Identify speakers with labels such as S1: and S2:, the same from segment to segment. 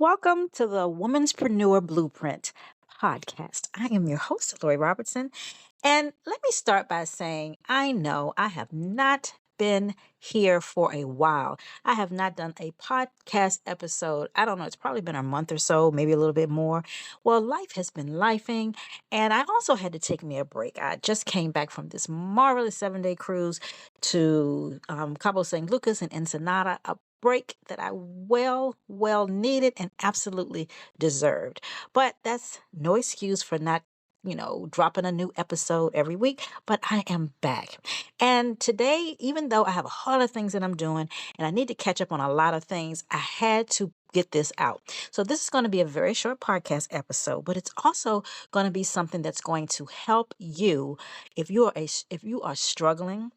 S1: Welcome to the Woman'spreneur Blueprint podcast. I am your host, Lori Robertson. And let me start by saying I know I have not been here for a while. I have not done a podcast episode. I don't know, it's probably been a month or so, maybe a little bit more. Well, life has been lifing, and I also had to take me a break. I just came back from this marvelous 7-day cruise to Cabo San Lucas and Ensenada, a break that I well needed and absolutely deserved. But that's no excuse for not dropping a new episode every week, but I am back. And today, even though I have a whole lot of things that I'm doing and I need to catch up on a lot of things, I had to get this out. So this is going to be a very short podcast episode, but it's also going to be something that's going to help you if you are struggling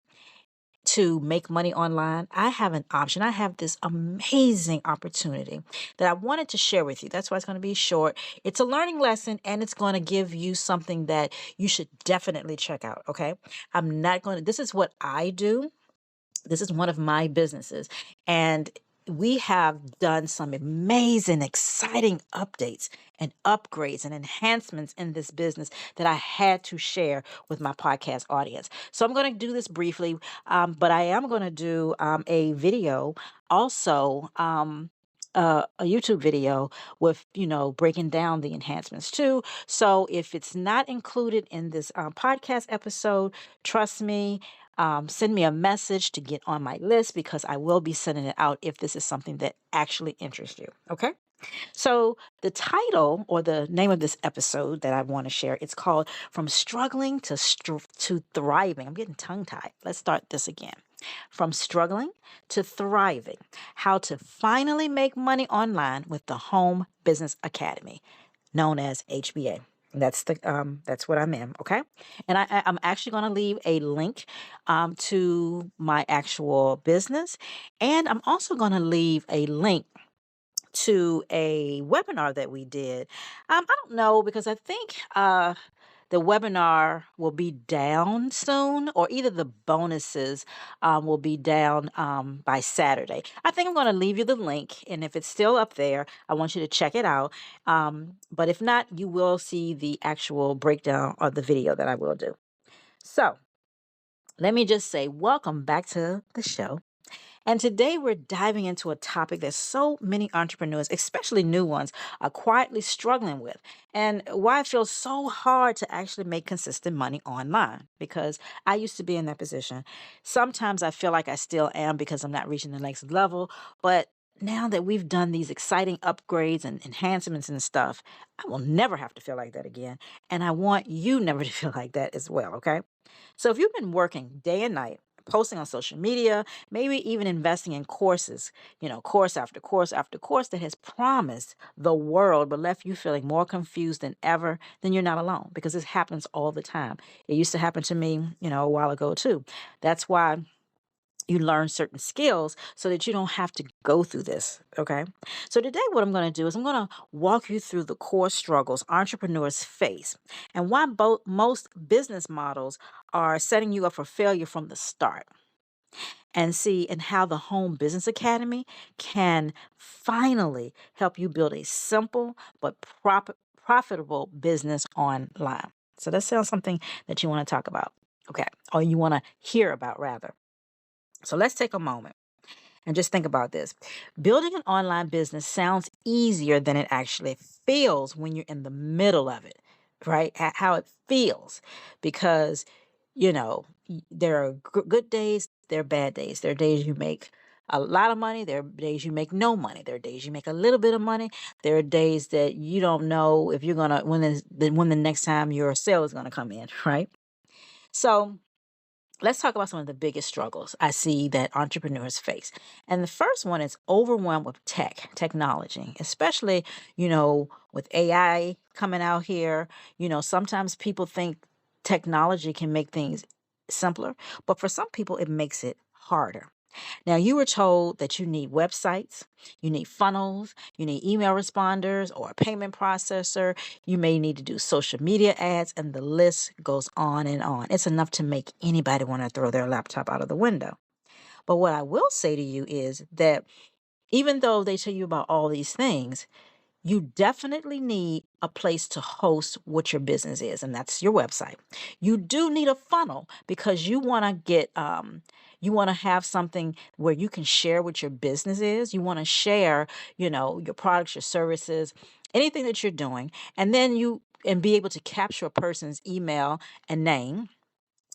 S1: to make money online. I have an option. I have this amazing opportunity that I wanted to share with you. That's why it's going to be short. It's a learning lesson and it's going to give you something that you should definitely check out. Okay. This is what I do. This is one of my businesses. And we have done some amazing, exciting updates and upgrades and enhancements in this business that I had to share with my podcast audience. So I'm going to do this briefly, but I am going to do a video also. A YouTube video with, breaking down the enhancements too. So if it's not included in this podcast episode, trust me, send me a message to get on my list because I will be sending it out if this is something that actually interests you. Okay. So the title or the name of this episode that I want to share, it's called From Struggling to Thriving. I'm getting tongue-tied. Let's start this again. From Struggling to Thriving, How to Finally Make Money Online with the Home Business Academy, known as HBA. That's what I'm in, okay? And I'm actually going to leave a link to my actual business, and I'm also going to leave a link to a webinar that we did. I don't know because I think the webinar will be down soon, or either the bonuses will be down by Saturday. I think I'm going to leave you the link, and if it's still up there, I want you to check it out. But if not, you will see the actual breakdown of the video that I will do. So let me just say, welcome back to the show. And today we're diving into a topic that so many entrepreneurs, especially new ones, are quietly struggling with, and why it feels so hard to actually make consistent money online. Because I used to be in that position. Sometimes I feel like I still am because I'm not reaching the next level. But now that we've done these exciting upgrades and enhancements and stuff, I will never have to feel like that again. And I want you never to feel like that as well, okay? So if you've been working day and night, posting on social media, maybe even investing in courses, course after course after course that has promised the world but left you feeling more confused than ever, then you're not alone because this happens all the time. It used to happen to me, a while ago too. That's why you learn certain skills so that you don't have to go through this. Okay. So today, what I'm going to do is I'm going to walk you through the core struggles entrepreneurs face and why most business models are setting you up for failure from the start. And how the Home Business Academy can finally help you build a simple but profitable business online. So that sounds something that you want to talk about. Okay. Or you want to hear about, rather. So let's take a moment and just think about this. Building an online business sounds easier than it actually feels when you're in the middle of it, right? How it feels. Because, there are good days, there are bad days. There are days you make a lot of money. There are days you make no money. There are days you make a little bit of money. There are days that you don't know if you're going to, when the next time your sale is going to come in, right? So let's talk about some of the biggest struggles I see that entrepreneurs face. And the first one is overwhelmed with technology, especially, with AI coming out here. Sometimes people think technology can make things simpler, but for some people, it makes it harder. Now, you were told that you need websites, you need funnels, you need email responders or a payment processor. You may need to do social media ads, and the list goes on and on. It's enough to make anybody want to throw their laptop out of the window. But what I will say to you is that even though they tell you about all these things, you definitely need a place to host what your business is, and that's your website. You do need a funnel because you want to have something where you can share what your business is. You want to share, your products, your services, anything that you're doing, and then and be able to capture a person's email and name.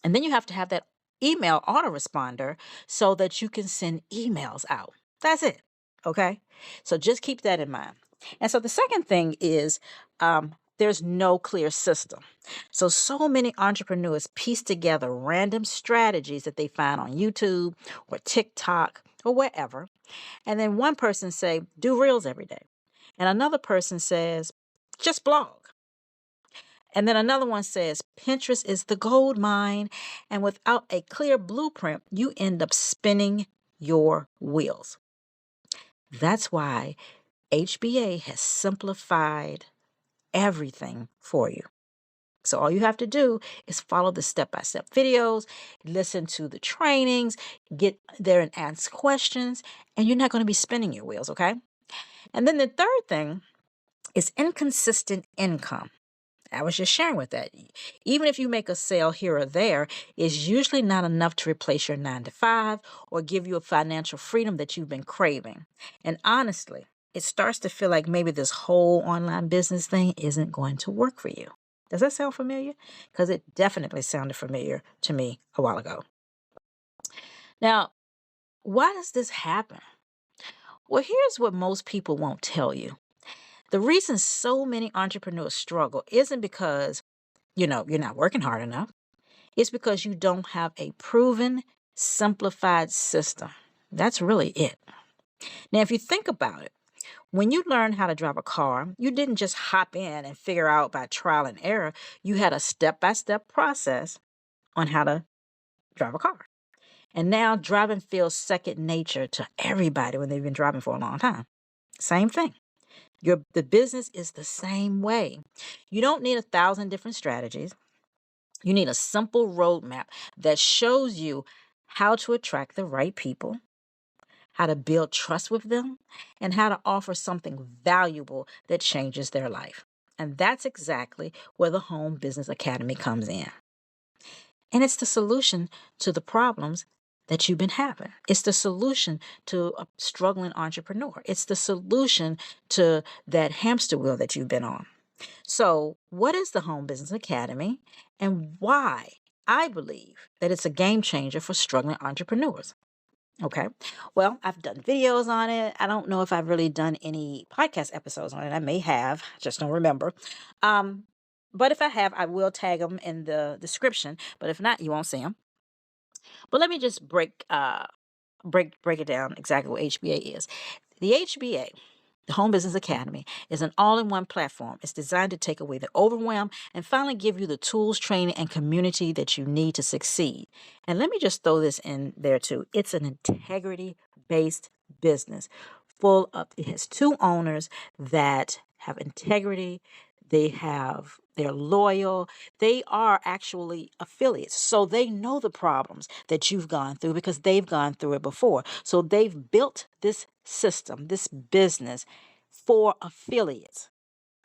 S1: And then you have to have that email autoresponder so that you can send emails out. That's it. Okay. So just keep that in mind. And so the second thing is there's no clear system. So many entrepreneurs piece together random strategies that they find on YouTube or TikTok or wherever. And then one person say, do reels every day. And another person says, just blog. And then another one says, Pinterest is the gold mine. And without a clear blueprint, you end up spinning your wheels. That's why HBA has simplified everything for you. So all you have to do is follow the step-by-step videos, listen to the trainings, get there and ask questions, and you're not going to be spinning your wheels, okay? And then the third thing is inconsistent income. I was just sharing with that. Even if you make a sale here or there, it's usually not enough to replace your 9 to 5 or give you a financial freedom that you've been craving. And honestly, it starts to feel like maybe this whole online business thing isn't going to work for you. Does that sound familiar? Because it definitely sounded familiar to me a while ago. Now, why does this happen? Well, here's what most people won't tell you. The reason so many entrepreneurs struggle isn't because you're not working hard enough. It's because you don't have a proven, simplified system. That's really it. Now, if you think about it, when you learned how to drive a car, you didn't just hop in and figure out by trial and error. You had a step-by-step process on how to drive a car. And now driving feels second nature to everybody when they've been driving for a long time. Same thing. The business is the same way. You don't need 1,000 different strategies. You need a simple roadmap that shows you how to attract the right people, how to build trust with them, and how to offer something valuable that changes their life. And that's exactly where the Home Business Academy comes in. And it's the solution to the problems that you've been having. It's the solution to a struggling entrepreneur. It's the solution to that hamster wheel that you've been on. So, what is the Home Business Academy and why I believe that it's a game changer for struggling entrepreneurs? Okay. Well, I've done videos on it. I don't know if I've really done any podcast episodes on it. I may have, just don't remember. Um, but if I have, I will tag them in the description. But if not, you won't see them. But let me just break it down exactly what HBA is. The HBA, the Home Business Academy, is an all-in-one platform. It's designed to take away the overwhelm and finally give you the tools, training, and community that you need to succeed. And let me just throw this in there too. It's an integrity-based business it has two owners that have integrity. They're loyal. They are actually affiliates. So they know the problems that you've gone through because they've gone through it before. So they've built this system, this business for affiliates,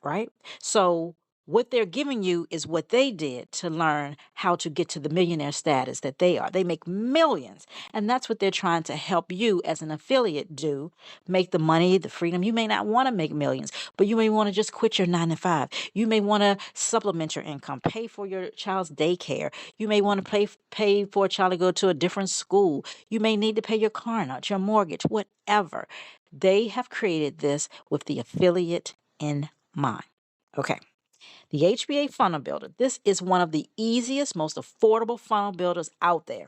S1: right? So what they're giving you is what they did to learn how to get to the millionaire status that they are. They make millions. And that's what they're trying to help you as an affiliate do. Make the money, the freedom. You may not want to make millions, but you may want to just quit your 9 to 5. You may want to supplement your income, pay for your child's daycare. You may want to pay for a child to go to a different school. You may need to pay your car note, your mortgage, whatever. They have created this with the affiliate in mind. Okay. The HBA Funnel Builder. This is one of the easiest, most affordable funnel builders out there.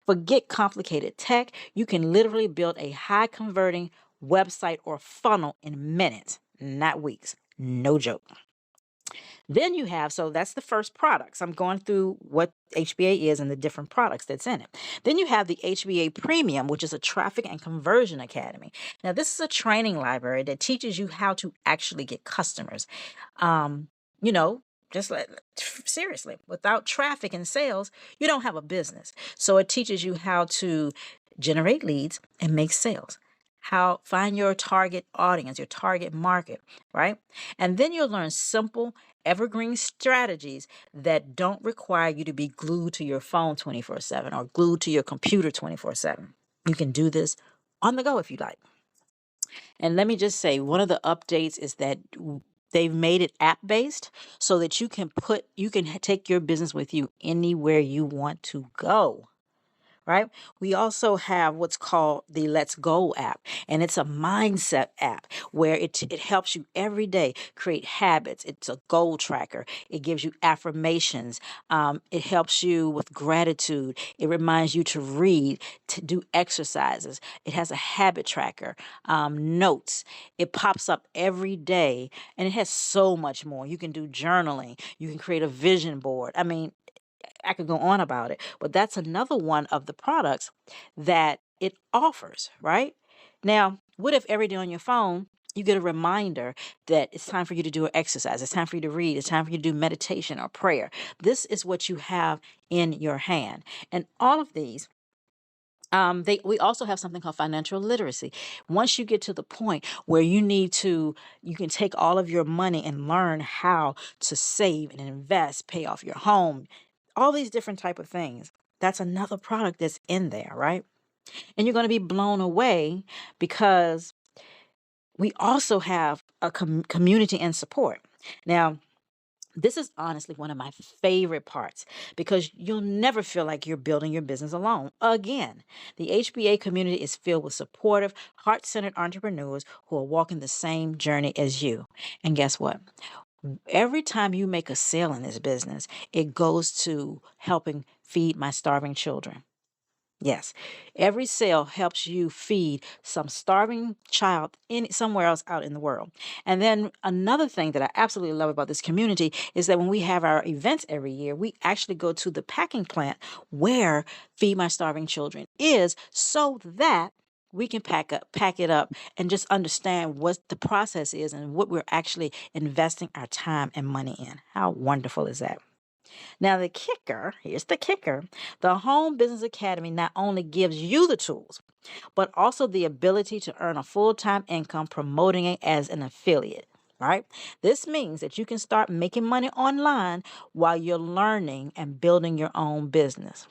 S1: Forget complicated tech. You can literally build a high converting website or funnel in minutes, not weeks. No joke. Then you have, so that's the first products. I'm going through what HBA is and the different products that's in it. Then you have the HBA Premium, which is a traffic and conversion academy. Now, this is a training library that teaches you how to actually get customers. Um, you know, just like seriously, without traffic and sales, you don't have a business. So it teaches you how to generate leads and make sales. how find your target audience, your target market, right? And then you'll learn simple evergreen strategies that don't require you to be glued to your phone 24/7 or glued to your computer 24/7. You can do this on the go if you like. And let me just say, one of the updates is that they've made it app based so that you can take your business with you anywhere you want to go, right? We also have what's called the Let's Go app, and it's a mindset app where it helps you every day create habits. It's a goal tracker. It gives you affirmations. It helps you with gratitude. It reminds you to read, to do exercises. It has a habit tracker, notes. It pops up every day, and it has so much more. You can do journaling. You can create a vision board. I mean, I could go on about it, but that's another one of the products that it offers, right? Now, what if every day on your phone you get a reminder that it's time for you to do an exercise, it's time for you to read, it's time for you to do meditation or prayer? This is what you have in your hand. And all of these we also have something called financial literacy. Once you get to the point where you can take all of your money and learn how to save and invest, pay off your home, all these different type of things. That's another product that's in there, right? And you're going to be blown away because we also have a community and support. Now, this is honestly one of my favorite parts because you'll never feel like you're building your business alone. Again, the HBA community is filled with supportive, heart centered entrepreneurs who are walking the same journey as you. And guess what? Every time you make a sale in this business, it goes to helping feed my starving children. Yes, every sale helps you feed some starving child somewhere else out in the world. And then another thing that I absolutely love about this community is that when we have our events every year, we actually go to the packing plant where Feed My Starving Children is, so that we can pack it up, and just understand what the process is and what we're actually investing our time and money in. How wonderful is that? Now, here's the kicker: the Home Business Academy not only gives you the tools, but also the ability to earn a full time income promoting it as an affiliate. Right? This means that you can start making money online while you're learning and building your own business.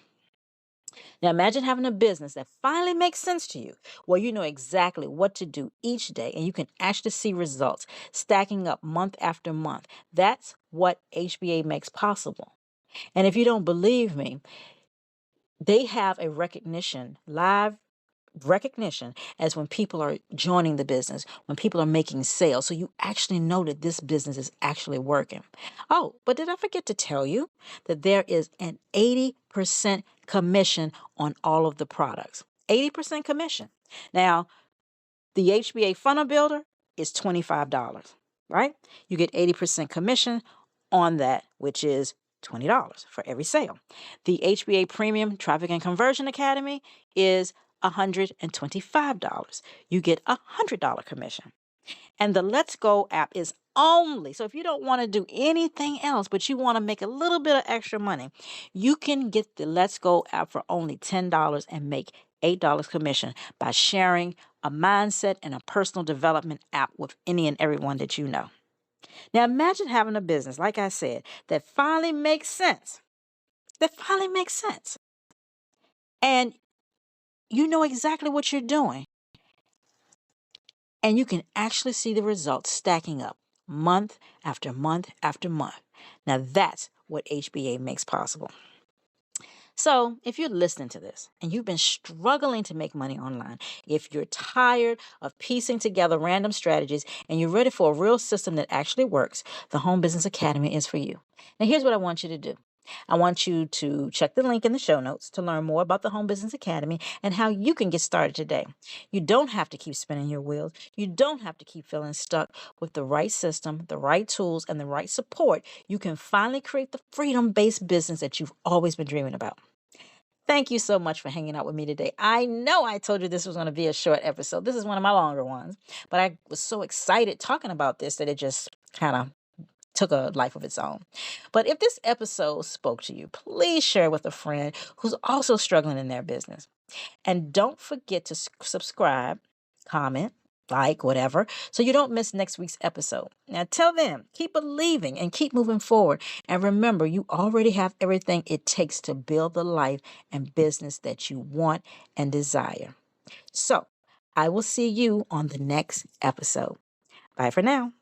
S1: Now, imagine having a business that finally makes sense to you, where you know exactly what to do each day and you can actually see results stacking up month after month. That's what HBA makes possible. And if you don't believe me, they have a live recognition, as when people are joining the business, when people are making sales. So you actually know that this business is actually working. Oh, but did I forget to tell you that there is an 80% commission on all of the products? 80% commission. Now, the HBA funnel builder is $25, right? You get 80% commission on that, which is $20 for every sale. The HBA Premium Traffic and Conversion Academy is $125. You get a $100 commission. And the Let's Go app is only, so if you don't want to do anything else, but you want to make a little bit of extra money, you can get the Let's Go app for only $10 and make $8 commission by sharing a mindset and a personal development app with any and everyone that you know. Now imagine having a business, like I said, that finally makes sense. That finally makes sense. And you know exactly what you're doing. And you can actually see the results stacking up month after month after month. Now that's what HBA makes possible. So, if you're listening to this and you've been struggling to make money online, if you're tired of piecing together random strategies and you're ready for a real system that actually works, the Home Business Academy is for you. Now, here's what I want you to do. I want you to check the link in the show notes to learn more about the Home Business Academy and how you can get started today. You don't have to keep spinning your wheels. You don't have to keep feeling stuck. With the right system, the right tools, and the right support, you can finally create the freedom-based business that you've always been dreaming about. Thank you so much for hanging out with me today. I know I told you this was going to be a short episode. This is one of my longer ones, but I was so excited talking about this that it just kind of took a life of its own. But if this episode spoke to you, please share with a friend who's also struggling in their business. And don't forget to subscribe, comment, like, whatever, so you don't miss next week's episode. Now, till then, keep believing and keep moving forward. And remember, you already have everything it takes to build the life and business that you want and desire. So, I will see you on the next episode. Bye for now.